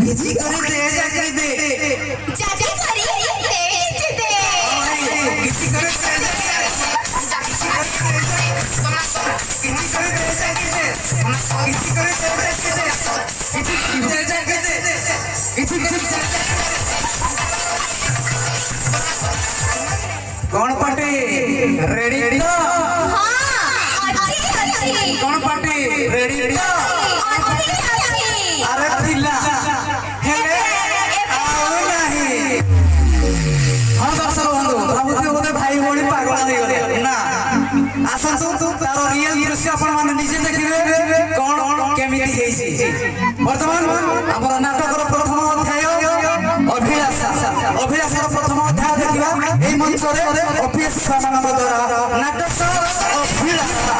किसी करे दे जाके दे चाचा करी दे दे किसी करे दे किसी करे दे जाके दे किसी करे दे जाके दे किसी दे जाके दे किसी करे कौन पार्टी रेडी तो हां अच्छी कौन पार्टी रेडी तो अच्छी अरे पिला हेले आओ नहीं हाँ दर्शक बंधु भावुते बोधे भाई भौणी पागल हो गले ना आसंतु तार रियल दृश्य आपण माने निजे देखिबे कोन केमिति हेछि वर्तमान हमर नाटकर प्रथम अध्याय अभिलाषार प्रथम अध्याय देखिबा एई मंच रे ऑफिस सामान द्वारा नाटक अभिलाषा